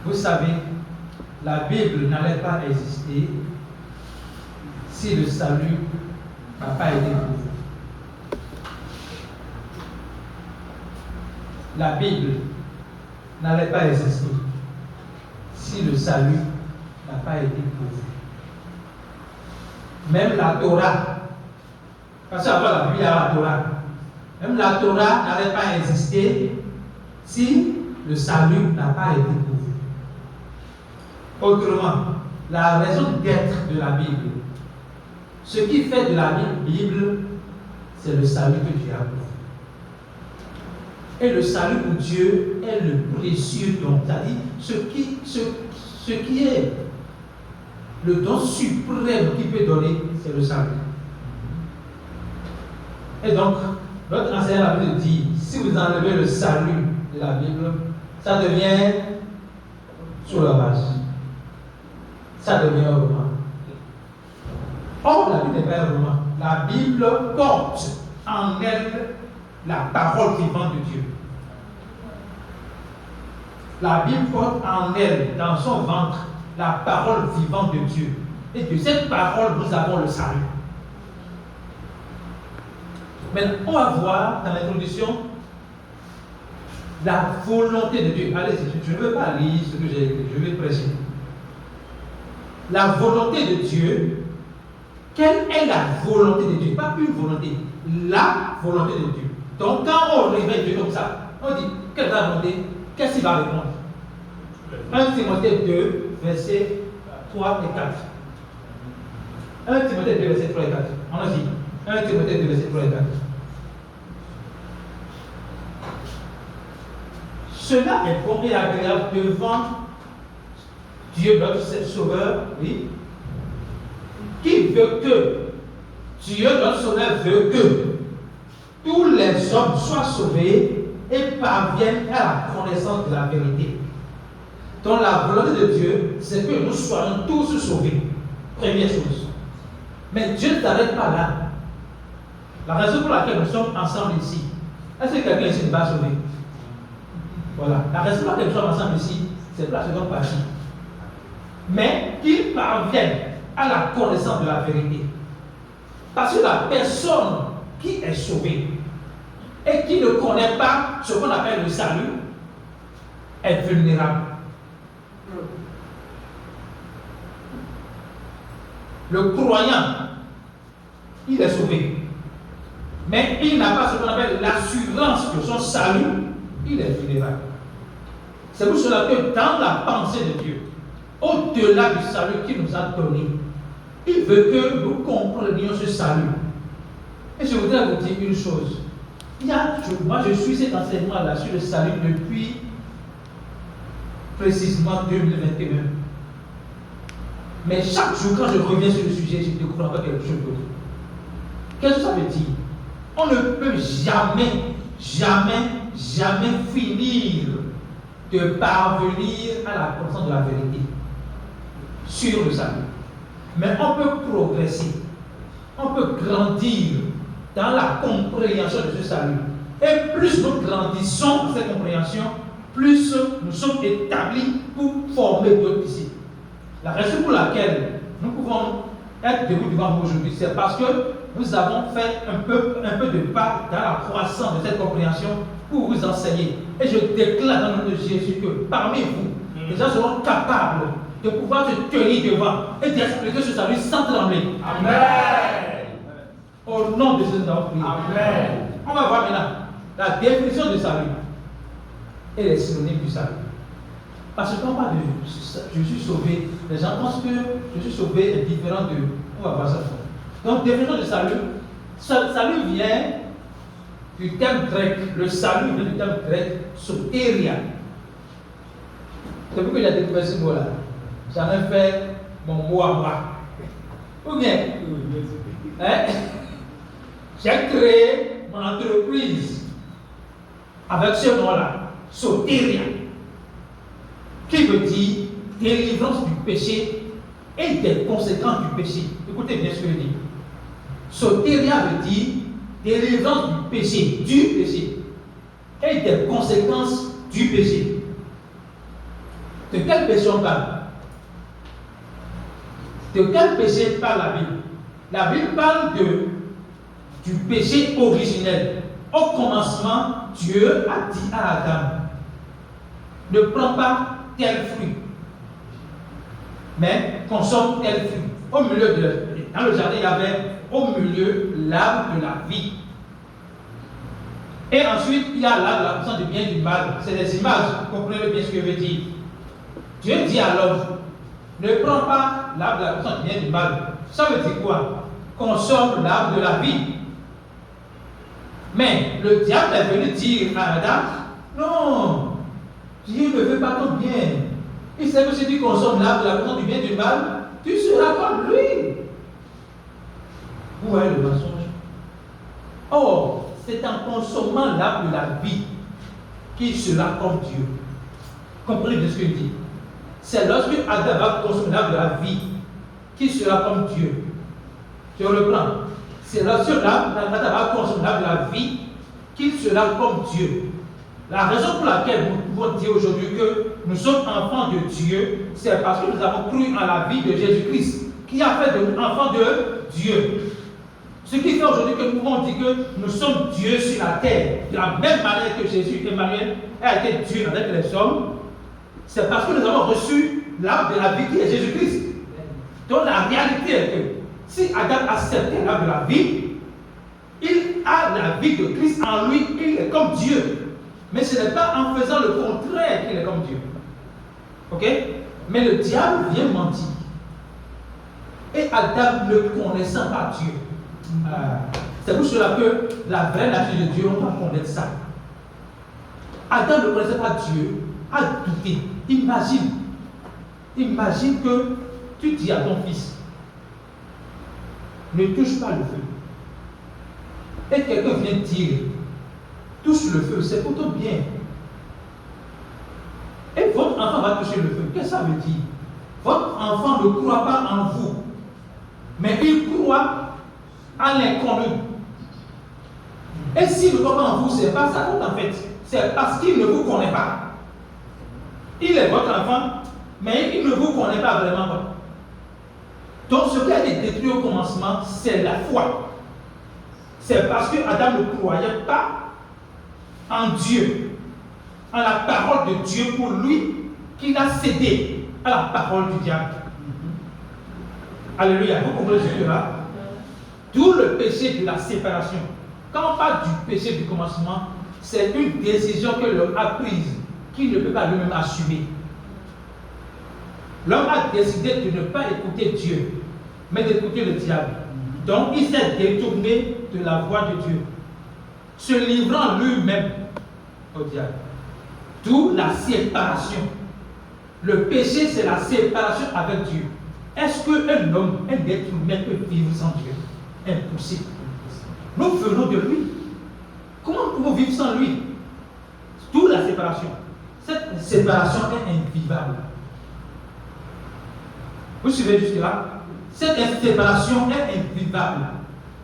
Vous savez, la Bible n'allait pas exister si le salut n'a pas été prouvé. La Bible n'allait pas exister si le salut n'a pas été prouvé. Même la Torah, parce qu'avant la Bible, il y a la Torah. Même la Torah n'allait pas exister si le salut n'a pas été prouvé. Autrement, la raison d'être de la Bible, ce qui fait de la Bible, c'est le salut que Dieu a prouvé. Et le salut pour Dieu est le précieux don, c'est-à-dire ce qui est le don suprême qu'il peut donner, c'est le salut. Et donc, notre enseignant a dit, si vous enlevez le salut de la Bible, ça devient sur la base. Ça devient un roman. Or, la Bible n'est pas un roman. La Bible porte en elle la parole vivante de Dieu. La Bible porte en elle, dans son ventre, la parole vivante de Dieu. Et de cette parole, nous avons le salut. Maintenant, on va voir dans l'introduction la volonté de Dieu. Allez, je ne veux pas lire ce que j'ai écrit, je vais prêcher. La volonté de Dieu. Quelle est la volonté de Dieu? Pas une volonté, la volonté de Dieu. Donc, quand on réveille Dieu comme ça, on dit, quelle est la volonté? Qu'est-ce qu'il va répondre? 1 Timothée 2, versets 3 et 4. 1 Timothée 2, versets 3 et 4. On a dit 1 Timothée 2, versets 3 et 4. Cela est bon et agréable devant Dieu, notre Sauveur, oui, qui veut que, Dieu, notre Sauveur, veut que tous les hommes soient sauvés et parviennent à la connaissance de la vérité. Donc la volonté de Dieu, c'est que nous soyons tous sauvés. Première chose. Mais Dieu ne s'arrête pas là. La raison pour laquelle nous sommes ensemble ici, est-ce que quelqu'un ici ne va sauver? Voilà. La raison pour laquelle nous sommes ensemble ici, c'est pour la seconde partie. Mais qu'ils parviennent à la connaissance de la vérité. Parce que la personne qui est sauvée et qui ne connaît pas ce qu'on appelle le salut est vulnérable. Le croyant, il est sauvé. Mais il n'a pas ce qu'on appelle l'assurance de son salut, il est vulnérable. C'est pour cela que dans la pensée de Dieu, au-delà du salut qu'il nous a donné, il veut que nous comprenions ce salut. Et je voudrais vous dire une chose. Moi, je suis cet enseignement-là sur le salut depuis précisément 2021. Mais chaque jour, quand je reviens sur le sujet, je découvre encore quelque chose d'autre. Qu'est-ce que ça veut dire? On ne peut jamais finir de parvenir à la connaissance de la vérité sur le salut. Mais on peut progresser, on peut grandir dans la compréhension de ce salut. Et plus nous grandissons dans cette compréhension, plus nous sommes établis pour former d'autres disciples. La raison pour laquelle nous pouvons être debout devant vous aujourd'hui, c'est parce que nous avons fait un peu de pas dans la croissance de cette compréhension pour vous enseigner. Et je déclare dans le nom de Jésus que parmi vous, les gens seront capables de pouvoir se tenir devant et d'expliquer ce salut sans trembler. Amen. Au nom de Jésus, nous avons prié. Amen. On va voir maintenant la définition du salut et les synonymes du salut. Parce que quand on parle de je suis sauvé, les gens pensent que je suis sauvé est différent de. On va voir ça. Donc, définition du salut. Salut vient du terme grec. Le salut vient du terme grec sotéria. C'est pourquoi il a découvert ce mot-là. J'en ai fait mon mot à moi. Ou bien, j'ai créé mon entreprise avec ce nom-là, sotéria, qui veut dire délivrance du péché et des conséquences du péché. Écoutez bien ce que je dis. Sotéria veut dire délivrance du péché et des conséquences du péché. De quel péché on parle? De quel péché parle la Bible? La Bible parle du péché originel. Au commencement, Dieu a dit à Adam, ne prends pas tel fruit, mais consomme tel fruit. Dans le jardin, il y avait au milieu l'arbre de la vie. Et ensuite, il y a l'arbre de la connaissance du bien et du mal. C'est des images, vous comprenez bien ce que je veux dire. Dieu dit à l'homme, ne prends pas l'arbre de la connaissance du bien et du mal. Ça veut dire quoi? Consomme l'arbre de la vie. Mais le diable est venu dire à Adam, non, Dieu ne veut pas ton bien. Il sait que si tu consommes l'arbre de la connaissance du bien et du mal, tu seras comme lui. Vous voyez le mensonge? Or, c'est en consommant l'arbre de la vie qu'il sera comme Dieu. Comprenez bien ce que je dis? C'est lorsque Adam va consommer l'arbre de la vie qu'il sera comme Dieu. Je reprends. C'est lorsque Adam va consommer l'arbre de la vie qu'il sera comme Dieu. La raison pour laquelle nous pouvons dire aujourd'hui que nous sommes enfants de Dieu, c'est parce que nous avons cru en la vie de Jésus-Christ, qui a fait de nous enfants de Dieu. Ce qui fait aujourd'hui que nous pouvons dire que nous sommes Dieu sur la terre, de la même manière que Jésus, Emmanuel, a été Dieu avec les hommes, c'est parce que nous avons reçu l'arbre de la vie qui est Jésus-Christ. Donc la réalité est que si Adam acceptait l'arbre de la vie, il a la vie de Christ en lui, il est comme Dieu. Mais ce n'est pas en faisant le contraire qu'il est comme Dieu. Ok? Mais le diable vient mentir. Et Adam ne connaissant pas Dieu. C'est pour cela que la vraie nature de Dieu, on doit connaître ça. Adam ne connaissait pas Dieu, a douté. Imagine que tu dis à ton fils, ne touche pas le feu. Et quelqu'un vient dire, touche le feu, c'est pour ton bien. Et votre enfant va toucher le feu. Qu'est-ce que ça veut dire? Votre enfant ne croit pas en vous, mais il croit à l'inconnu. Et s'il ne croit pas en vous, c'est pas ça compte en fait. C'est parce qu'il ne vous connaît pas. Il est votre enfant, mais il ne vous connaît pas vraiment. Donc ce qui a été détruit au commencement, c'est la foi. C'est parce que Adam ne croyait pas en Dieu, en la parole de Dieu pour lui, qu'il a cédé à la parole du diable. Alléluia, vous comprenez ce que là? D'où le péché de la séparation. Quand on parle du péché du commencement, c'est une décision que l'homme a prise, qu'il ne peut pas lui-même assumer. L'homme a décidé de ne pas écouter Dieu, mais d'écouter le diable. Donc il s'est détourné de la voie de Dieu, se livrant lui-même au diable. D'où la séparation. Le péché, c'est la séparation avec Dieu. Est-ce qu'un homme, un être humain peut vivre sans Dieu? Impossible. Nous venons de lui. Comment pouvons-nous vivre sans lui? D'où la séparation. Cette séparation est invivable. Vous suivez jusque-là? Cette séparation est invivable.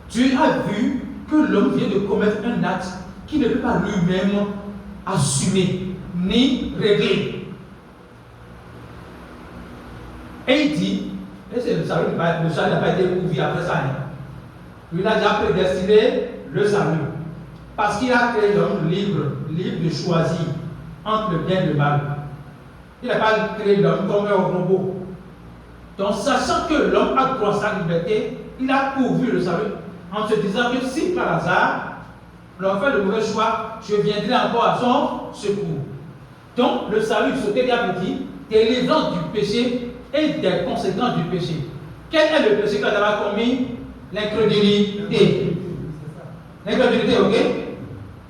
Dieu a vu que l'homme vient de commettre un acte qu'il ne peut pas lui-même assumer ni régler. Et il dit, et c'est le salut n'a pas été ouvert après ça. Il a déjà prédestiné le salut. Parce qu'il a créé l'homme libre de choisir entre le bien et le mal. Il n'a pas créé l'homme comme un robot. Donc, sachant que l'homme a droit à sa liberté, il a pourvu le salut en se disant que si par hasard l'homme fait le mauvais choix, je viendrai encore à son secours. Donc, le salut, ce que Dieu dit, délivrance du péché et des conséquences du péché. Quel est le péché qu'Adam a commis? L'incrédulité. L'incrédulité, ok?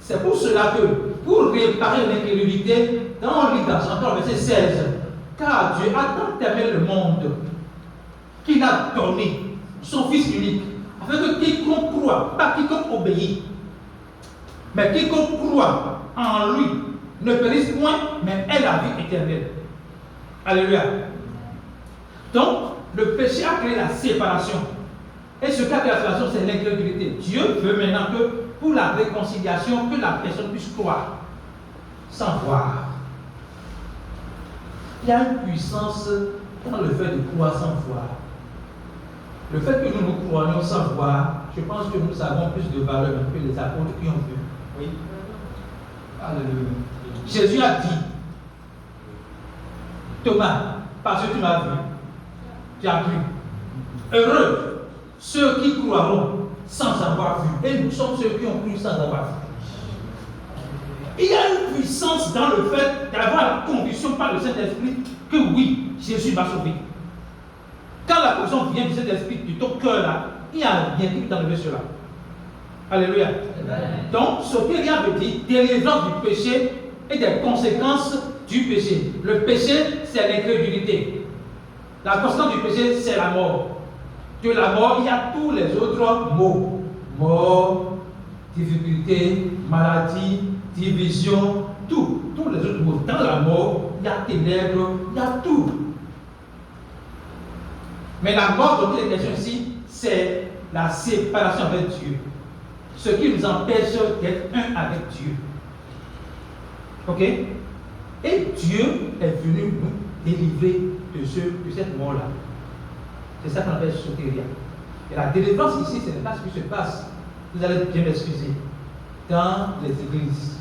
C'est pour cela que, pour réparer l'incrédulité, dans le livre d'Ecclésiaste, verset 16, car Dieu a tant aimé le monde qu'il a donné son Fils unique, afin que quiconque croit, pas quiconque obéit, mais quiconque croit en lui, ne périsse point, mais ait la vie éternelle. Alléluia. Donc, le péché a créé la séparation. Et ce qu'a créé la séparation, c'est l'incrédulité. Dieu veut maintenant que, pour la réconciliation, que la personne puisse croire, sans voir. Il y a une puissance dans le fait de croire sans voir. Le fait que nous nous croyons sans voir, je pense que nous avons plus de valeur que les apôtres qui ont vu. Oui. Alléluia. Jésus a dit, Thomas, parce que tu m'as vu, tu as cru. Heureux ceux qui croiront sans avoir vu. Et nous sommes ceux qui ont cru sans avoir vu. Il y a une puissance dans le fait d'avoir la conviction par le Saint-Esprit que oui, Jésus m'a sauvé. Quand la conviction vient du Saint-Esprit, de ton cœur là, il y a rien qui peut t'enlever cela. Alléluia. Donc, sotéria veut dire délivrance du péché et des conséquences du péché. Le péché, c'est l'incrédulité. La conséquence du péché, c'est la mort. De la mort, il y a tous les autres mots. Mort, difficulté, maladie, division, tous les autres mots. Dans la mort, il y a ténèbres, il y a tout. Mais la mort dont il est question ici, c'est la séparation avec Dieu. Ce qui nous empêche d'être un avec Dieu. Ok? Et Dieu est venu nous délivrer de cette mort-là. C'est ça qu'on appelle sotéria. Et la délivrance ici, ce n'est pas ce qui se passe. Vous allez bien m'excuser. Dans les églises,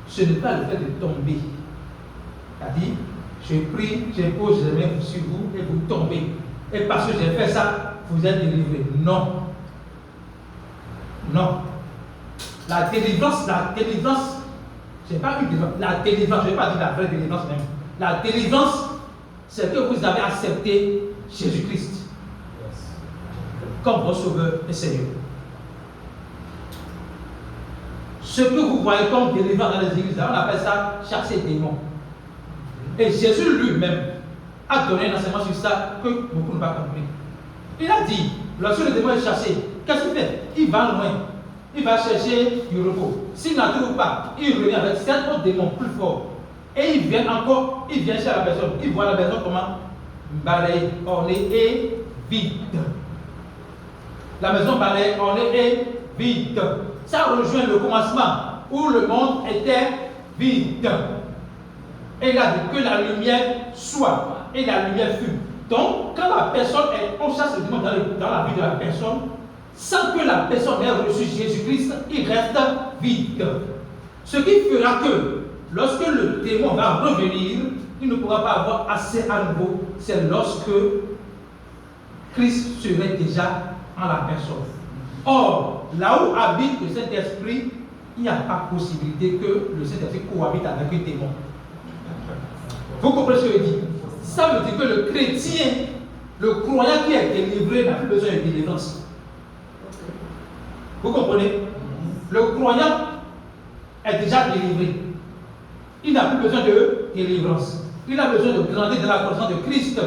ce n'est pas le fait de tomber. C'est-à-dire, je prie, je pose les mains sur vous et vous tombez. Et parce que j'ai fait ça, vous êtes délivré. Non. Non. La délivrance, c'est pas une délivrance. La délivrance, je ne vais pas dire la vraie délivrance même. La délivrance, c'est que vous avez accepté Jésus-Christ comme votre sauveur et Seigneur. Ce que vous voyez comme délivrance dans les églises, on appelle ça chasser des démons. Et Jésus lui-même a donné un enseignement sur ça que beaucoup n'ont pas compris. Il a dit, lorsque le démon est chassé, qu'est-ce qu'il fait? Il va loin. Il va chercher du repos. S'il n'en trouve pas, il revient avec 7 autres démons plus forts. Et il vient chez la personne. Il voit la personne comment balayée, ornée et vide. La maison balayée, ornée et vide. Ça rejoint le commencement où le monde était vide. Et il a dit que la lumière soit. Et la lumière fut. Donc, quand la personne on chasse le démon dans la vie de la personne, sans que la personne ait reçu Jésus-Christ, il reste vide. Ce qui fera que, lorsque le démon va revenir, il ne pourra pas avoir accès à nouveau. C'est lorsque Christ serait déjà en la personne. Or, là où habite le Saint-Esprit, il n'y a pas possibilité que le Saint-Esprit cohabite avec un démon. Vous comprenez ce que je dis? Ça veut dire que le chrétien, le croyant qui est délivré n'a plus besoin de délivrance. Vous comprenez? Le croyant est déjà délivré. Il n'a plus besoin de délivrance. Il a besoin de grandir dans la connaissance de Christ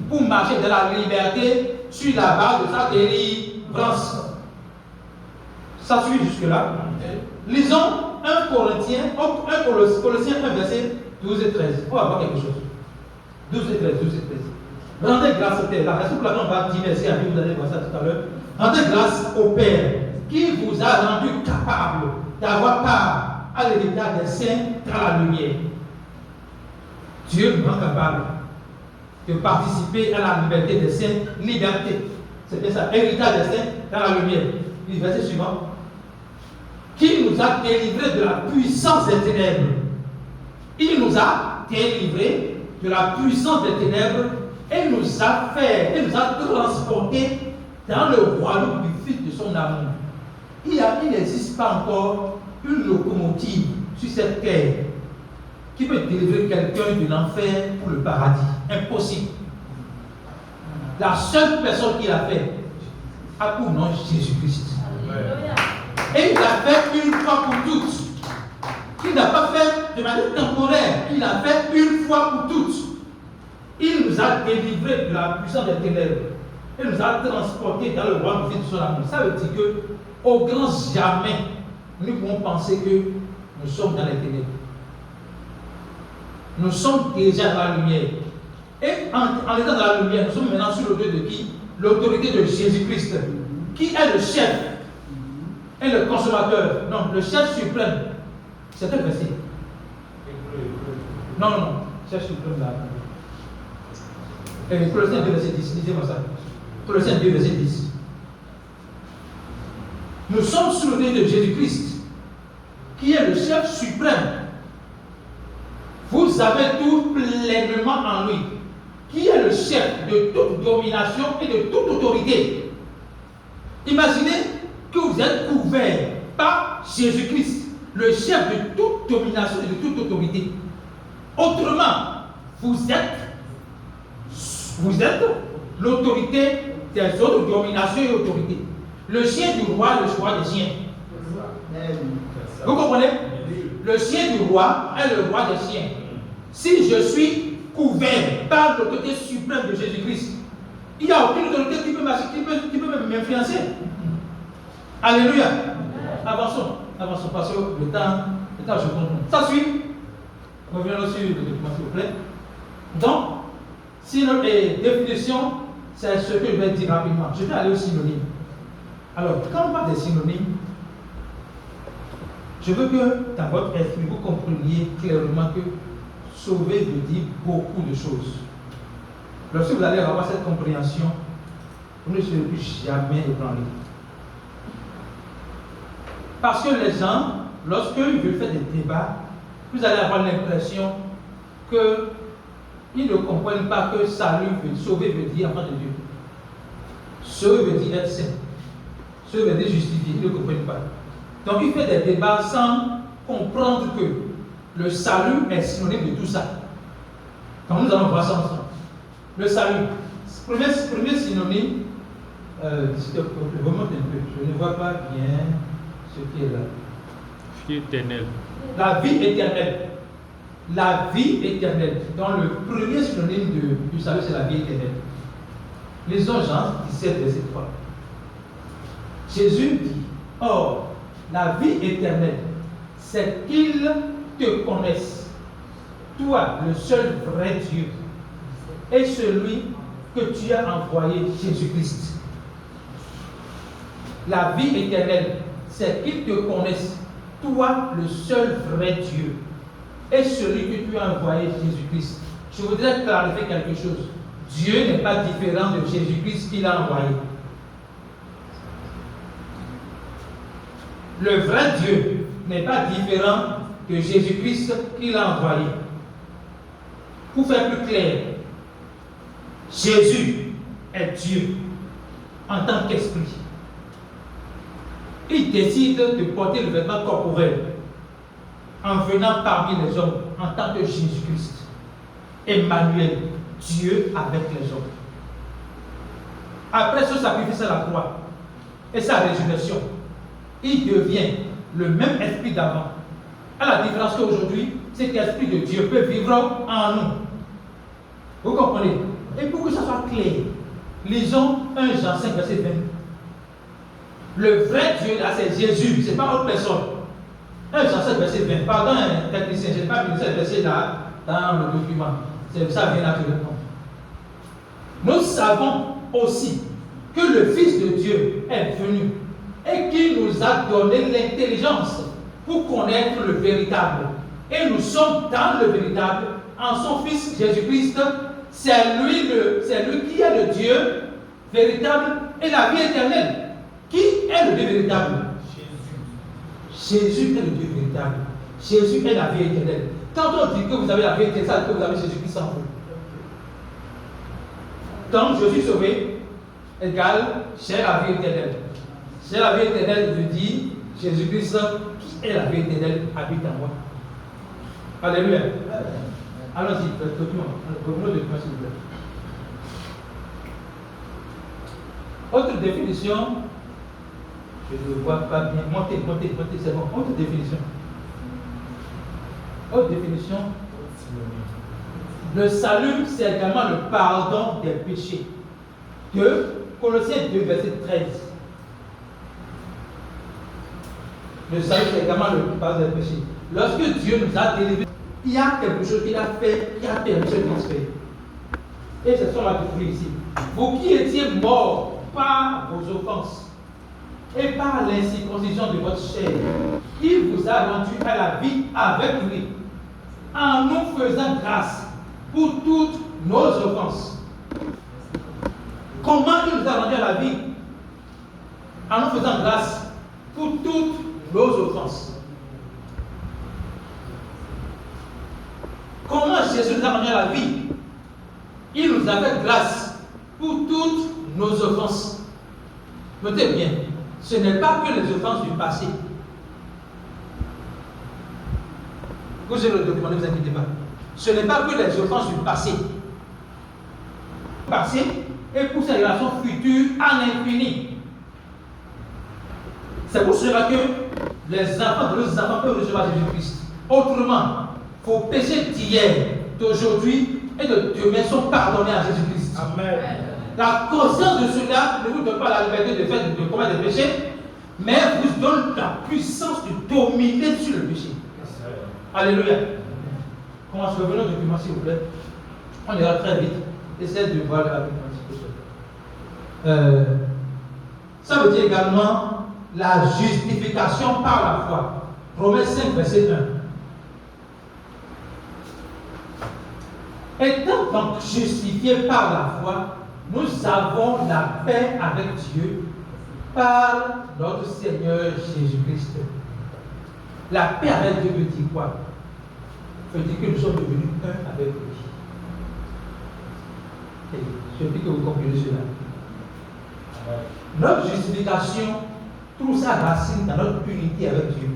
pour marcher dans la liberté sur la base de sa délivrance. Ça suit jusque-là. Lisons 1 Colossiens 1, verset 12 et 13. On va voir quelque chose. 12 et 13. Rendez grâce au Père. La raison pour laquelle on va dire merci à Dieu, vous allez voir ça tout à l'heure. Rendez grâce au Père qui vous a rendu capable d'avoir part à l'héritage des saints dans la lumière. Dieu nous rend capable de participer à la liberté des saints, liberté. C'est bien ça, héritage des saints dans la lumière. Le verset suivant. Qui nous a délivrés de la puissance des ténèbres. Il nous a délivrés de la puissance des ténèbres et nous a transportés dans le royaume du Fils de son amour. Il n'existe pas encore une locomotive sur cette terre qui peut délivrer quelqu'un de l'enfer pour le paradis. Impossible. La seule personne qui l'a fait a pour nom Jésus-Christ. Et il l'a fait une fois pour toutes. Il n'a pas fait de manière temporaire. Il l'a fait une fois pour toutes. Il nous a délivrés de la puissance des ténèbres. Il nous a transportés dans le royaume du Fils de son amour. Ça veut dire que, au grand jamais, nous pouvons penser que nous sommes dans les ténèbres. Nous sommes déjà dans la lumière. Et en étant dans la lumière, nous sommes maintenant sous l'autorité de qui? L'autorité de Jésus-Christ, qui est le chef et le consommateur. Non, le chef suprême. C'est un verset. Non, chef suprême là. Colossiens 2, verset 10. Lisez-moi ça. Colossiens 2, verset 10. Nous sommes sous l'autorité de Jésus-Christ, qui est le chef suprême. Vous avez tout pleinement en lui, qui est le chef de toute domination et de toute autorité. Imaginez que vous êtes couverts par Jésus-Christ, le chef de toute domination et de toute autorité. Autrement, vous êtes l'autorité des autres dominations et autorités. Le chien du roi, le roi des chiens. Vous comprenez? Le chien du roi est le roi des chiens. Si je suis couvert par l'autorité suprême de Jésus-Christ, il n'y a aucune autorité qui peut m'influencer. Alléluia. Avançons, parce que le temps je compte. Ça suit. Revenons sur le document, s'il vous plaît. Donc, sinon, les définitions, c'est ce que je vais dire rapidement. Je vais aller aux synonymes. Alors, quand on parle des synonymes, je veux que dans votre esprit, vous compreniez clairement que sauver veut dire beaucoup de choses. Lorsque vous allez avoir cette compréhension, vous ne serez plus jamais ébranlé. Parce que les gens, lorsqu'ils veulent faire des débats, vous allez avoir l'impression qu'ils ne comprennent pas que sauver veut dire enfant de Dieu. Sauver veut dire être saint. Sauver veut dire justifier. Ils ne comprennent pas. Donc il fait des débats sans comprendre que le salut est synonyme de tout ça. Donc nous allons voir ça ensemble. Le salut. Premier synonyme, s'il te plaît, remonte un peu. Je ne vois pas bien ce qui est là. Vie éternelle. La vie éternelle. La vie éternelle. Donc le premier synonyme du salut, c'est la vie éternelle. Lisons Jean 17, verset 3. Jésus dit, or, la vie éternelle, c'est qu'ils te connaissent, toi, le seul vrai Dieu, et celui que tu as envoyé, Jésus-Christ. La vie éternelle, c'est qu'ils te connaissent, toi, le seul vrai Dieu, et celui que tu as envoyé, Jésus-Christ. Je voudrais clarifier quelque chose. Dieu n'est pas différent de Jésus-Christ qu'il a envoyé. Le vrai Dieu n'est pas différent de Jésus-Christ qu'il a envoyé. Pour faire plus clair, Jésus est Dieu en tant qu'esprit. Il décide de porter le vêtement corporel en venant parmi les hommes en tant que Jésus-Christ. Emmanuel, Dieu avec les hommes. Après ce sacrifice à la croix et sa résurrection, il devient le même esprit d'avant. À la différence qu'aujourd'hui, cet esprit de Dieu peut vivre en nous. Vous comprenez? Et pour que ça soit clair, lisons 1 Jean 5, verset 20. Le vrai Dieu, là, c'est Jésus, ce n'est pas autre personne. 1 Jean 5, verset 20. Pardon, technicien, je n'ai pas mis ce verset là dans le document. Ça vient naturellement. Nous savons aussi que le Fils de Dieu est venu et qu'il nous a donné l'intelligence pour connaître le véritable. Et nous sommes dans le véritable en son Fils Jésus-Christ. C'est lui qui est le Dieu véritable et la vie éternelle. Qui est le Dieu véritable? Jésus est le Dieu véritable. Jésus est la vie éternelle. Quand on dit que vous avez la vie éternelle, ça veut dire que vous avez Jésus-Christ en vous. Donc, je suis sauvé égale j'ai la vie éternelle. J'ai la vie éternelle, je dis Jésus-Christ qui est la vie éternelle habite en moi. Alléluia. Allons-y, le document. Revenons au document, s'il vous plaît. Autre définition, je ne vois pas bien. Montez, c'est bon. Autre définition. Autre définition. Le salut, c'est également le pardon des péchés. De Colossiens 2, verset 13. Le salut, c'est également le pardon des péchés. Lorsque Dieu nous a délivrés, il y a quelque chose qu'il a fait, qui a permis ce transfert. Et c'est ce qu'on va découvrir ici. Vous qui étiez morts par vos offenses et par l'incirconcision de votre chair, il vous a rendu à la vie avec lui, en nous faisant grâce pour toutes nos offenses, Comment il nous a rendu à la vie? En nous faisant grâce pour toutes nos offenses. Comment Jésus nous a rendu à la vie? Il nous a fait grâce pour toutes nos offenses. Notez bien, ce n'est pas que les offenses du passé. Vous avez le document, ne vous inquiétez pas. Ce n'est pas que les offenses du passé. Passé et pour ces relations futures à l'infini. C'est pour cela que les enfants de nos enfants peuvent recevoir Jésus-Christ. Autrement, vos péchés d'hier, d'aujourd'hui et de demain sont pardonnés à Jésus-Christ. Amen. La conscience de cela ne vous donne pas la liberté de faire de commettre des péchés, mais vous donne la puissance de dominer sur le péché. Alléluia. Commence, revenons au document s'il vous plaît. On ira très vite. Essayez de voir la ça veut dire également la justification par la foi. Romains 5, verset 1. Étant donc justifiés par la foi, nous avons la paix avec Dieu par notre Seigneur Jésus-Christ. La paix avec Dieu veut dire quoi? Veut dire que nous sommes devenus un avec lui. Et je prie que vous compreniez cela. Notre justification trouve sa racine dans notre unité avec Dieu.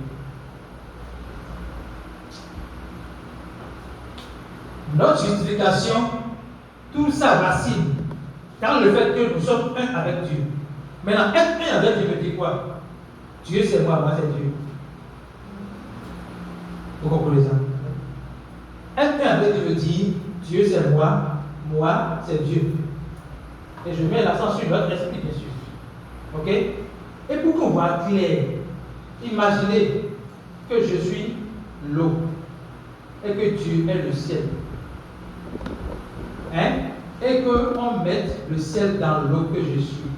Notre justification trouve sa racine dans le fait que nous sommes un avec Dieu. Maintenant, être un avec Dieu veut dire quoi? Dieu c'est moi c'est Dieu. Vous comprenez ça? Être un avec Dieu veut dire Dieu c'est moi c'est Dieu. Et je mets l'accent sur notre esprit, bien sûr. Ok? Et pour qu'on voit clair, imaginez que je suis l'eau et que Dieu est le ciel. Hein? Et qu'on mette le ciel dans l'eau que je suis.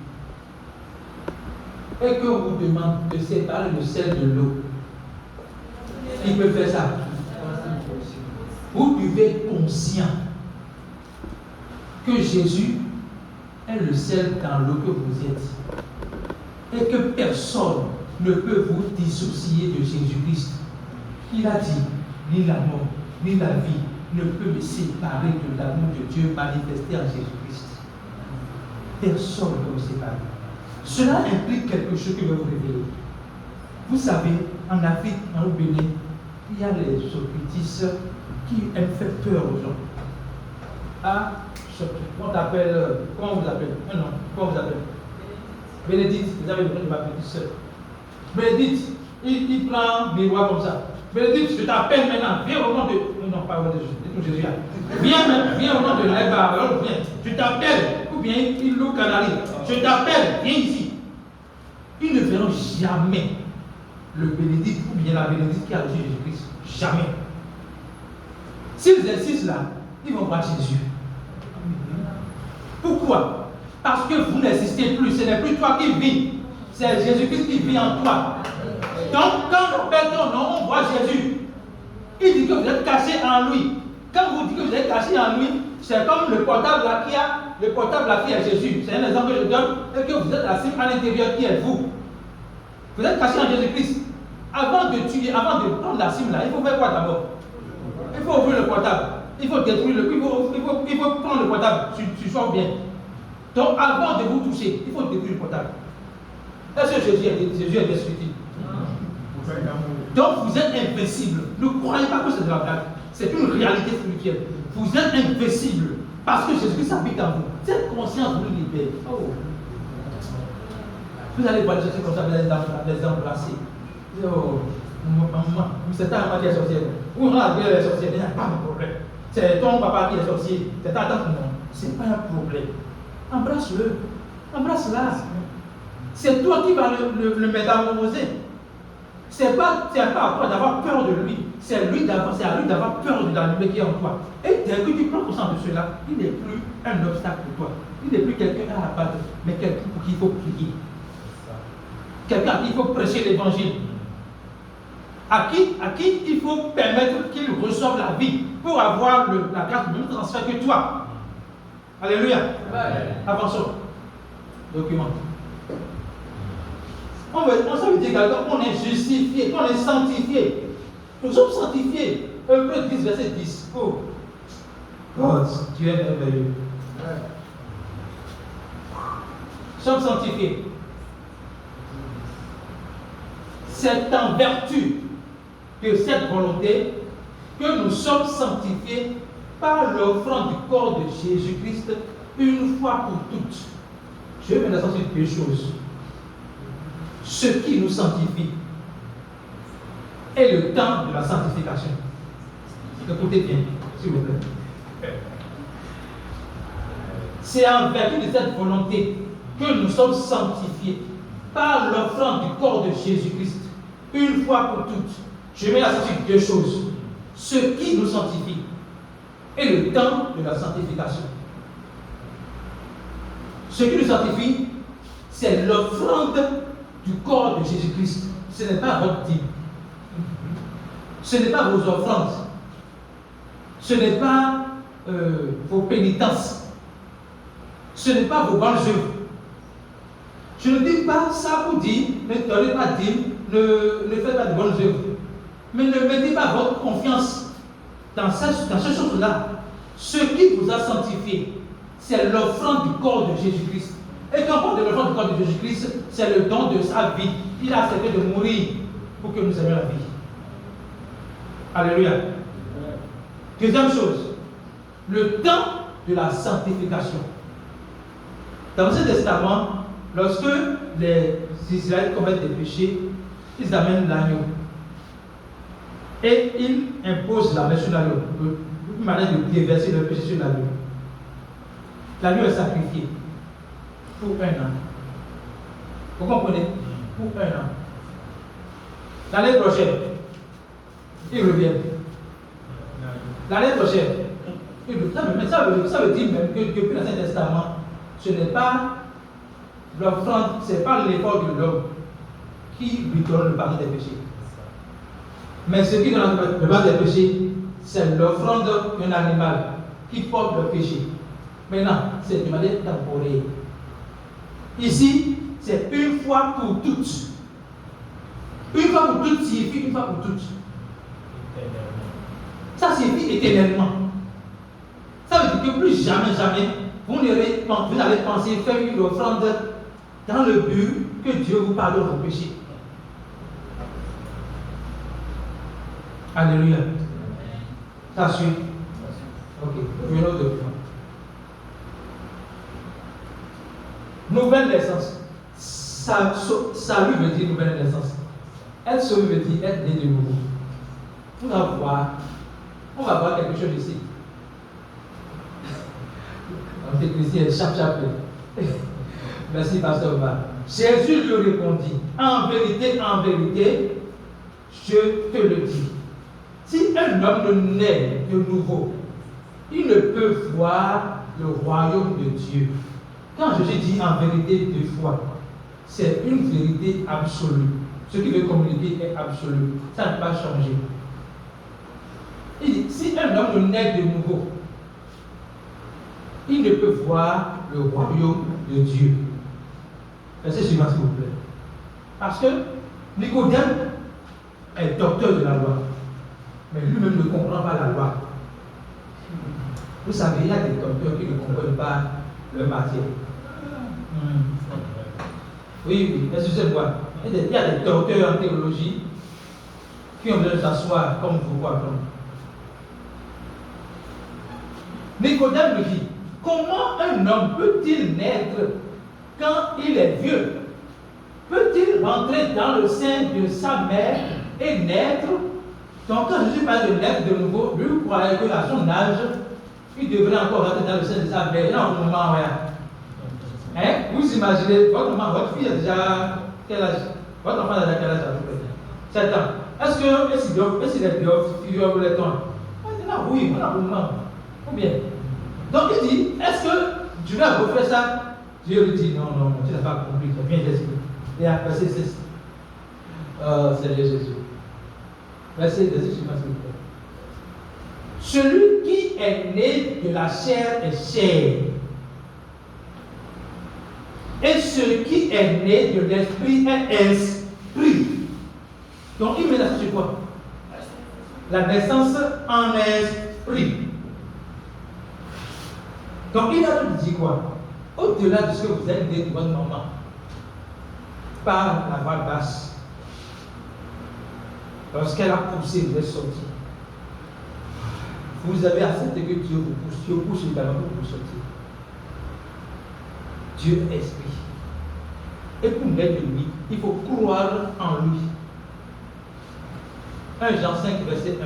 Et qu'on vous demande de séparer le ciel de l'eau. Qui peut faire ça? Vous devez être conscient que Jésus est le ciel dans l'eau que vous êtes. Et que personne ne peut vous dissocier de Jésus-Christ. Il a dit, ni la mort, ni la vie ne peut me séparer de l'amour de Dieu manifesté en Jésus-Christ. Personne ne peut me séparer. Cela implique quelque chose qui va vous révéler. Vous savez, en Afrique, en Bénin, il y a les occultistes qui aiment faire peur aux gens. Ah, on t'appelle, comment vous appelez? Non, comment vous appelez? Bénédicte, vous avez le nom de ma petite soeur. Bénédicte, il prend mes doigts comme ça. Bénédicte, je t'appelle maintenant, viens au nom de. Non, pas au nom de Jésus. Viens au nom de l'Éba, viens. Je t'appelle, ou bien il loue canari. Je t'appelle, viens ici. Ils ne verront jamais le Bénédicte ou bien la Bénédicte qui a reçu Jésus-Christ. Jamais. S'ils insistent là, ils vont voir Jésus. Pourquoi? Parce que vous n'existez plus, ce n'est plus toi qui vis, c'est Jésus-Christ qui vit en toi. Donc, quand on appelle ton nom, on voit Jésus. Il dit que vous êtes caché en lui. Quand vous dites que vous êtes caché en lui, c'est comme le portable là qui est Jésus. C'est un exemple que je donne, et que vous êtes assis à l'intérieur qui est vous. Vous êtes caché en Jésus-Christ. Avant de tuer, avant de prendre la cime là, il faut faire quoi d'abord? Il faut ouvrir le portable. Il faut détruire il faut prendre le portable, tu sors bien. Donc avant de vous toucher, il faut détruire le portable. Est-ce que Jésus est destructible? Donc vous êtes invincible. Ne croyez pas que c'est de la blague. C'est une réalité spirituelle. Vous êtes invincible parce que Jésus habite en vous. Cette conscience vous libère. Oh. Vous allez voir les choses comme ça, les embrasser. Oh, maman, c'est ta maman qui est sorcière. Ou on a les sorcières, il n'y a pas de problème. C'est ton papa qui est sorcier, c'est ta tante, non. Ce n'est pas un problème. Embrasse-le. Embrasse-la. C'est toi qui vas le métamorphoser. C'est pas à toi d'avoir peur de lui. C'est à lui d'avoir peur de la lumière qui est en toi. Et dès que tu prends conscience de cela, il n'est plus un obstacle pour toi. Il n'est plus quelqu'un à abattre, mais quelqu'un pour qui il faut prier. Quelqu'un à qui il faut prêcher l'évangile. À qui il faut permettre qu'il reçoive la vie pour avoir la grâce de même transfert que toi. Alléluia. Avançons. document. Ça veut dire qu'on est justifié, qu'on est sanctifié. Nous sommes sanctifiés. Hébreux 10, verset 10. Oh, God, tu es merveilleux. Nous sommes sanctifiés. C'est en vertu de cette volonté que nous sommes sanctifiés par l'offrande du corps de Jésus-Christ une fois pour toutes. Je vais maintenant sortir deux choses. Ce qui nous sanctifie est le temps de la sanctification. Écoutez bien, s'il vous plaît. C'est en vertu de cette volonté que nous sommes sanctifiés par l'offrande du corps de Jésus-Christ une fois pour toutes. Je mets la sur deux choses. Ce qui nous sanctifie et le temps de la sanctification. Ce qui nous sanctifie, c'est l'offrande du corps de Jésus-Christ. Ce n'est pas votre dîme. Ce n'est pas vos offrandes. Ce n'est pas vos pénitences. Ce n'est pas vos bonnes œuvres. Je ne dis pas ça pour dire, ne donnez pas de dîme, ne faites pas de bonnes œuvres. Mais ne mettez pas votre confiance dans ces choses-là. Ce qui vous a sanctifié, c'est l'offrande du corps de Jésus-Christ. Et quand on parle de l'offrande du corps de Jésus-Christ, c'est le don de sa vie. Il a accepté de mourir pour que nous ayons la vie. Alléluia. Deuxième chose, le temps de la sanctification. Dans l'Ancien Testament, lorsque les Israélites commettent des péchés, ils amènent l'agneau. Et ils imposent la main sur l'agneau. Une manière de déverser le péché sur l'agneau. L'agneau est sacrifié pour 1 an. Vous comprenez? Pour 1 an. L'année prochaine, ils reviennent. L'année prochaine, ils reviennent. Ça veut dire même que depuis l'Ancien Testament, ce n'est pas l'offrande, ce n'est pas l'effort de l'homme qui lui donne le pardon des péchés. Mais ce qui donne le pardon des péchés, c'est l'offrande d'un animal qui porte le péché. Maintenant, c'est de manière temporaire. Ici, c'est une fois pour toutes. Une fois pour toutes signifie une fois pour toutes. Ça signifie éternellement. Ça veut dire que plus jamais, vous allez penser faire une offrande dans le but que Dieu vous pardonne vos péchés. Alléluia. Ça suit. Ok, venons au document. Nouvelle naissance. Salut veut dire nouvelle naissance. Être sauvé veut dire être né de nouveau. On va voir quelque chose ici. On fait Christian, chap. Merci, Pasteur Omar. Jésus lui répondit, en vérité, je te le dis. Si un homme ne naît de nouveau, il ne peut voir le royaume de Dieu. Quand Jésus dit en vérité 2 fois, c'est une vérité absolue. Ce qu'il veut communiquer est absolu. Ça ne peut pas changer. Il dit, si un homme ne naît de nouveau, il ne peut voir le royaume de Dieu. Verset suivant, s'il vous plaît. Parce que Nicodème est docteur de la loi, mais lui-même ne comprend pas la loi. Vous savez, il y a des docteurs qui ne comprennent pas leur matière. Oui, excusez-moi. Il y a des docteurs en théologie qui ont besoin de s'asseoir comme vous voyez. Nicodème lui dit, comment un homme peut-il naître quand il est vieux? Peut-il rentrer dans le sein de sa mère et naître? Donc quand Jésus parle de naître de nouveau, lui croyait qu'à son âge, il devrait encore rentrer dans le sein de sa mère. Non, au moment, hein? Vous imaginez, votre fille a déjà quel âge? Votre enfant a déjà quel âge à peu près? 7 ans. Est-ce qu'il est vieux ou les temps? Oui, voilà, au moment. Ou bien? Donc il dit, est-ce que tu vas refaire ça? Dieu lui dit, non, tu n'as pas compris, tu viens d'expliquer. Et après, c'est Seigneur Jésus. Verset suivant, s'il vous plaît. Celui qui est né de la chair est chair. Et ce qui est né de l'esprit est esprit. Donc il met l'accent sur quoi? La naissance en esprit. Donc il a dit quoi? Au-delà de ce que vous avez dit de votre maman, par la voix basse, lorsqu'elle a poussé, vous êtes sorti. Vous avez accepté que Dieu vous pousse. Dieu pousse évidemment pour vous sortir. Dieu est esprit. Et pour naître de lui, il faut croire en lui. 1 Jean 5, verset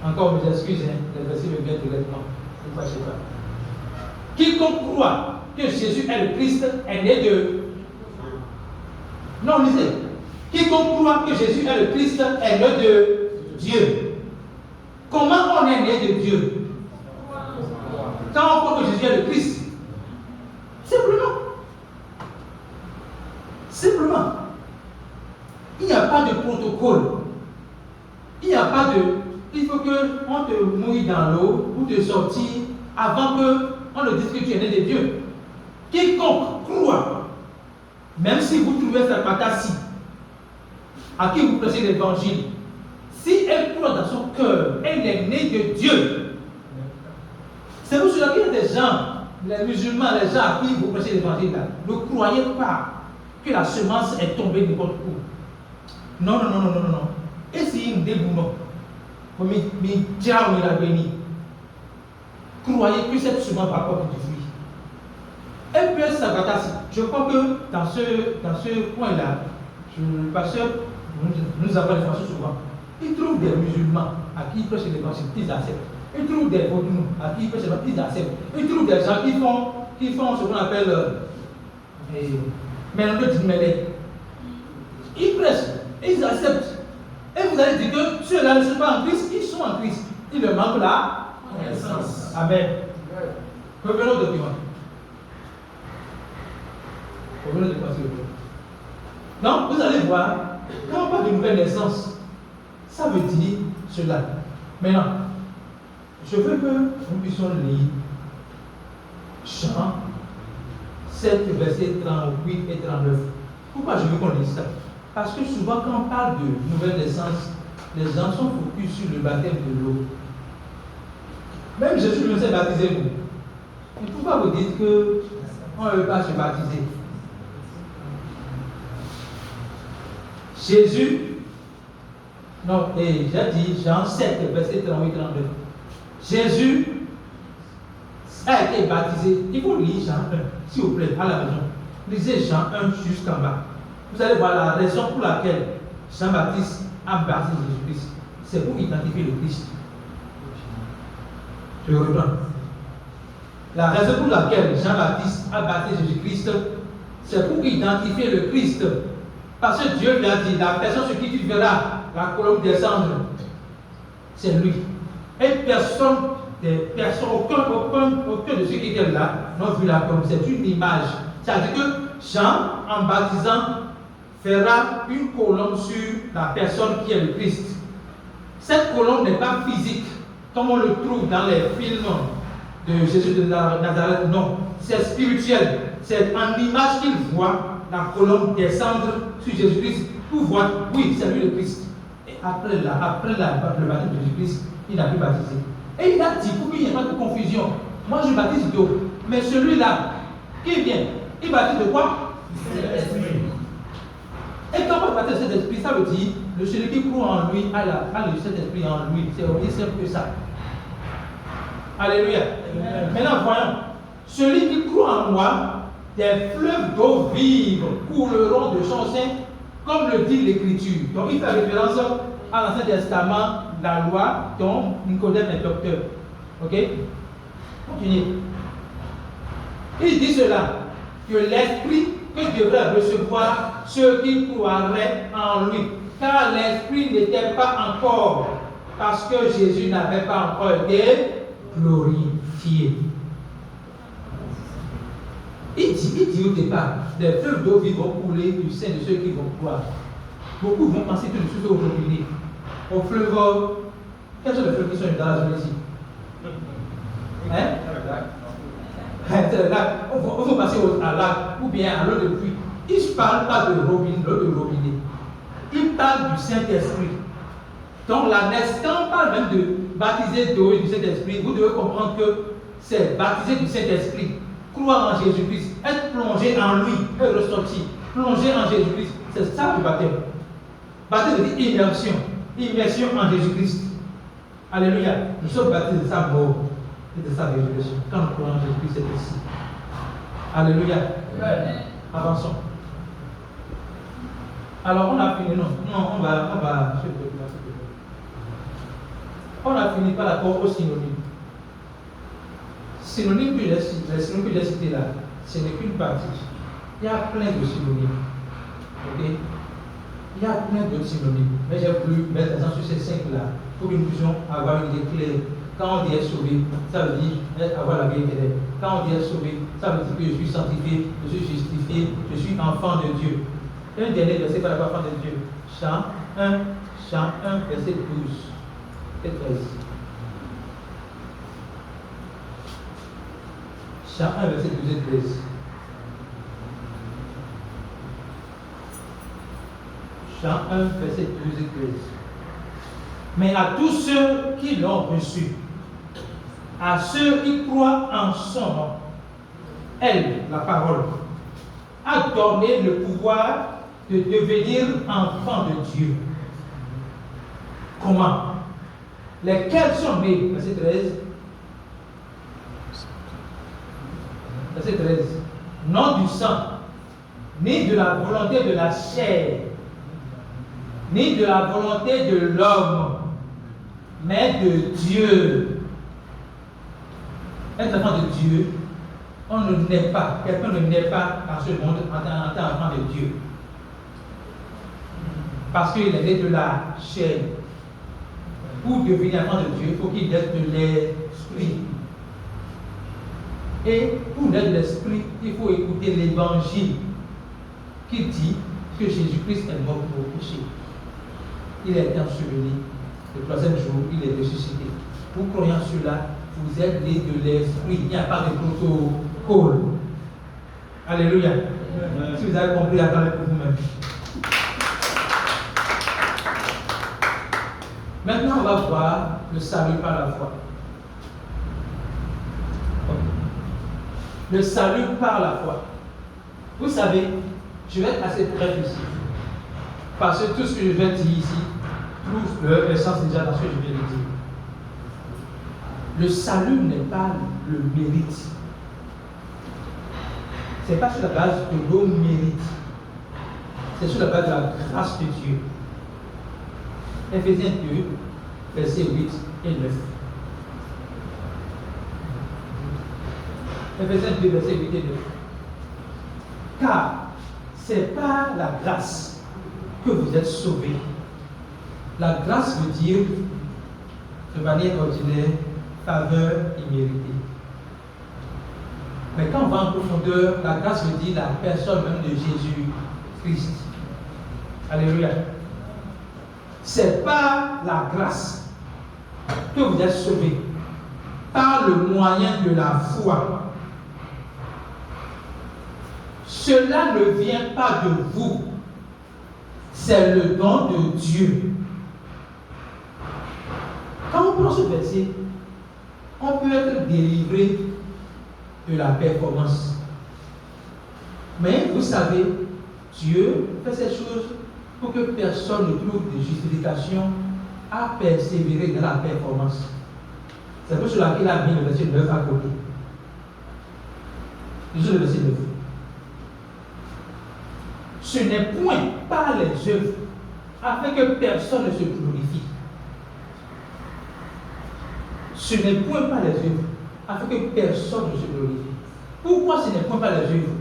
1. Encore mes excuses, le verset me vient directement. Ne fâchez pas. Quiconque croit que Jésus est le Christ est né de. Non, lisez. Quiconque croit que Jésus est le Christ est né de Dieu. Comment on est né de Dieu? Quand on croit que Jésus est le Christ. Simplement. Simplement. Il n'y a pas de protocole. Il n'y a pas de. Il faut qu'on te mouille dans l'eau pour te sortir avant qu'on ne dise que tu es né de Dieu. Quiconque croit, même si vous trouvez cette patate-ci, à qui vous prêchez l'évangile, si elle croit dans son cœur, elle est née de Dieu. C'est pour cela qu'il y a des gens, les musulmans, les gens à qui vous prêchez l'évangile, ne croyez pas que la semence est tombée de votre cou. Non, non, non, non, non, non. Et si une déboulon, mais Dieu l'a béni. Croyez que cette semence va porter du fruit. Elle peut être sabatasi. Je crois que dans ce coin-là, le pasteur nous avons l'information souvent. Il trouve des musulmans à qui il prêche l'évangile, ils acceptent. Il trouve des vaudous à qui il prêche l'évangile, ils acceptent. Il trouve des gens qui font ce qu'on appelle mélange du mêlé. Ils prêchent, ils acceptent. Et vous allez dire que ceux-là ne sont pas en Christ, ils sont en Christ. Il leur manque la naissance. Amen. Revenons au document. Revenons au document. Donc, vous allez voir, quand on parle de nouvelle naissance, ça veut dire cela. Maintenant, je veux que nous puissions lire Jean 7, versets 38 et 39. Pourquoi je veux qu'on lise ça? Parce que souvent, quand on parle de nouvelle naissance, les gens sont focus sur le baptême de l'eau. Même Jésus nous a baptisé, vous. Mais pourquoi vous dites qu'on ne veut pas se baptiser? Jésus, non, et j'ai dit Jean 7, verset 38-39. Jésus a été baptisé. Il faut lire Jean 1, s'il vous plaît, à la maison. Lisez Jean 1 jusqu'en bas. Vous allez voir la raison pour laquelle Jean-Baptiste a baptisé Jésus-Christ. C'est pour identifier le Christ. Je reprends. La raison pour laquelle Jean-Baptiste a baptisé Jésus-Christ, c'est pour identifier le Christ. Parce que Dieu lui a dit, la personne sur qui tu verras la colombe descendre, c'est lui. Et personne, aucun de ceux qui étaient là n'ont vu la colombe. C'est une image. C'est-à-dire que Jean, en baptisant, fera une colombe sur la personne qui est le Christ. Cette colombe n'est pas physique, comme on le trouve dans les films de Jésus de Nazareth. Non, c'est spirituel. C'est en image qu'il voit la colombe descendre sur Jésus-Christ pour voir, oui, c'est lui le Christ. Et après le baptême de Jésus-Christ, il n'a plus baptisé. Et il a dit, pour qu'il n'y ait pas de confusion, moi je baptise d'eau, mais celui-là, qui vient, il baptise de quoi? Et quand on baptise cet esprit, ça veut dire, celui qui croit en lui a le Saint-Esprit en lui. C'est aussi simple que ça. Alléluia. Maintenant, voyons. Celui qui croit en moi, des fleuves d'eau vive couleront de son sein, comme le dit l'Écriture. Donc, il fait référence à l'Ancien Testament, la loi, dont Nicodème est docteur. Ok? Continuez. Il dit cela, que l'Esprit que devraient recevoir ceux qui croiraient en lui. Car l'Esprit n'était pas encore, parce que Jésus n'avait pas encore été glorifié. Il dit au départ, des fleuves d'eau vive vont couler du sein de ceux qui vont croire. Beaucoup vont penser tout de suite au robinet, au fleuve. Quels sont les fleuves qui sont dans la zone ici? Hein? C'est le lac. On faut passer à lac ou bien à l'eau de pluie. Il ne parle pas de robinet, l'eau de robinet. Il parle du Saint-Esprit. Donc quand on parle même de baptiser d'eau et du Saint-Esprit, vous devez comprendre que c'est baptiser du Saint-Esprit, croire en Jésus-Christ, être plongé en lui et ressortir. Plonger en Jésus-Christ, c'est ça le baptême. Baptême veut dire immersion. Immersion en Jésus-Christ. Alléluia. Nous sommes baptisés de sa mort et de sa résurrection. Quand nous croyons en Jésus-Christ, c'est ici. Alléluia. Avançons. Alors on a fini, non, on va. On a fini par rapport aux synonymes. Synonymes que j'ai cités là, ce n'est qu'une partie. Il y a plein de synonymes. Ok? Il y a plein d'autres synonymes. Mais j'ai voulu mettre l'accent sur ces 5 là pour que nous puissions avoir une idée claire. Quand on dit être sauvé, ça veut dire avoir la vie éternelle. Quand on dit être sauvé, ça veut dire que je suis sanctifié, je suis justifié, je suis enfant de Dieu. Un dernier verset par rapport à l'enfant de Dieu. Chant 1, verset 12 et 13. Chant 1, verset 12 et 13. Chant 1, verset 12 et 13. Mais à tous ceux qui l'ont reçu, à ceux qui croient en son nom, elle, la parole, a donné le pouvoir de devenir enfant de Dieu. Comment? Lesquels sont nés, verset 13. Verset 13. Non du sang, ni de la volonté de la chair, ni de la volonté de l'homme, mais de Dieu. Être enfant de Dieu, on ne naît pas, quelqu'un ne naît pas dans ce monde en tant qu'enfant de Dieu. Parce qu'il est né de la chair. Pour devenir enfant de Dieu, il faut qu'il naisse de l'esprit. Et pour naître de l'esprit, il faut écouter l'évangile qui dit que Jésus-Christ est mort pour nos péchés. Il a été enseveli. Le 3e jour, il est ressuscité. Vous croyant cela, vous êtes nés de l'esprit. Il n'y a pas de protocole. Alléluia. Si vous avez compris, attendez pour vous-même. Maintenant, on va voir le salut par la foi. Le salut par la foi. Vous savez, je vais être assez bref ici. Parce que tout ce que je vais dire ici trouve leur essence déjà dans ce que je viens de dire. Le salut n'est pas le mérite. Ce n'est pas sur la base de nos mérites. C'est sur la base de la grâce de Dieu. Éphésiens 2, versets 8 et 9. Éphésiens 2, versets 8 et 9. Car c'est par la grâce que vous êtes sauvés. La grâce veut dire, de manière ordinaire, faveur imméritée. Mais quand on va en profondeur, la grâce veut dire la personne même de Jésus-Christ. Alléluia. C'est par la grâce que vous êtes sauvés, par le moyen de la foi. Cela ne vient pas de vous, c'est le don de Dieu. Quand on prend ce verset, on peut être délivré de la performance. Mais vous savez, Dieu fait ces choses pour que personne ne trouve de justification à persévérer dans la performance. C'est pour cela qu'il a mis le verset 9 à côté. Lisons le verset 9. Ce n'est point par les œuvres, afin que personne ne se glorifie. Ce n'est point par les œuvres, afin que personne ne se glorifie. Pourquoi ce n'est point par les œuvres?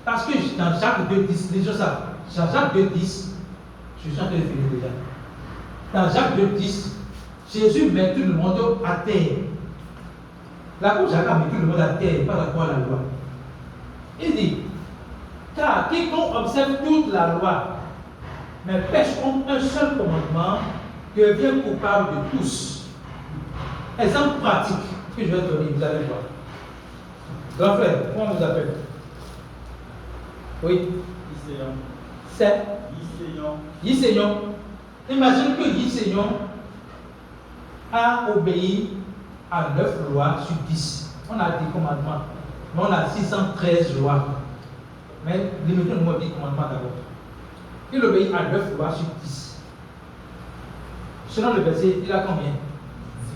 Parce que dans Jacques 2,10, lisons ça. Dans Jacques 2,10, je suis en train de finir déjà. Dans Jacques 2,10, Jésus met tout le monde à terre. L'apôtre Jacques a mis tout le monde à terre par rapport à la loi. Il dit, car quiconque observe toute la loi, mais pêche contre un seul commandement, devient coupable de tous. Exemple pratique. que je vais donner, vous allez voir. Grand frère, comment on nous appelle? Oui. C'est Yiseyon. Imagine que Yiseyon a obéi à 9 lois sur 10. On a 10 commandements, mais on a 613 lois. Mais limitons-nous aux 10 commandements d'abord. Il obéit à 9 lois sur 10. Selon le verset, il a combien?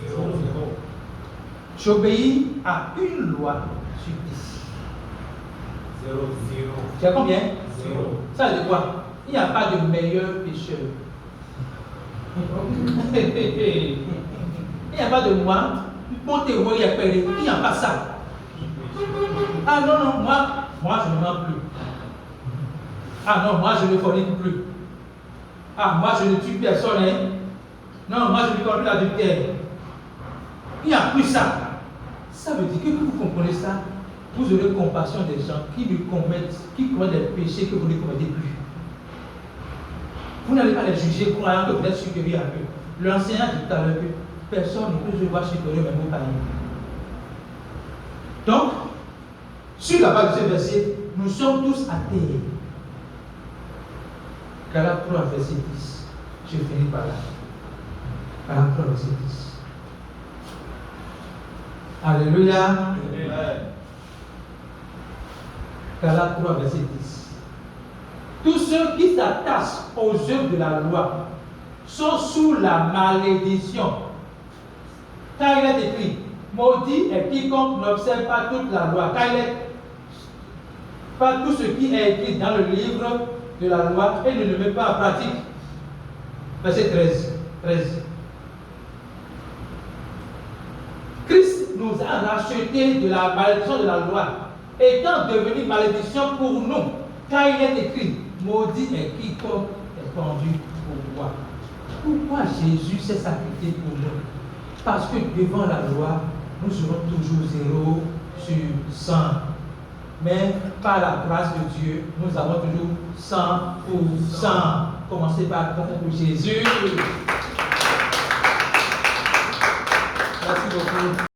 0. J'obéis à une loi sur 10. 0. Tu as combien? 0. Ça veut dire quoi? Il n'y a pas de meilleur pécheur. Il n'y a pas de moi. Bon témoin, il n'y a pas ça. Ah non, moi je ne mens plus. Ah non, moi je ne fornique plus. Ah, moi je ne tue personne. Hein? Non, moi je ne commets plus l'adultère. Il n'y a plus ça. Ça veut dire que vous comprenez ça, vous aurez compassion des gens qui commettent des péchés que vous ne commettez plus. Vous n'allez pas les juger croyant que vous êtes supérieur à eux. L'enseignant dit tout à l'heure que personne ne peut se voir supérieur même au païen. Donc, sur la base de ce verset, nous sommes tous athées. Galates 3, verset 10. Je finis par là. Galates 3, verset 10. Alléluia. Galates 3, verset 10. Tous ceux qui s'attachent aux œuvres de la loi sont sous la malédiction. Car il est écrit, maudit est quiconque n'observe pas toute la loi. Car il est pas tout ce qui est écrit dans le livre de la loi et ne le met pas en pratique. Verset 13. Christ nous a rachetés de la malédiction de la loi, étant devenu malédiction pour nous. Car il est écrit, maudit est quiconque est pendu au bois. Pourquoi Jésus s'est sacrifié pour nous? Parce que devant la loi, nous serons toujours 0 sur 100. Mais par la grâce de Dieu, nous avons toujours 100%. Commencez par compter pour Jésus. Merci beaucoup.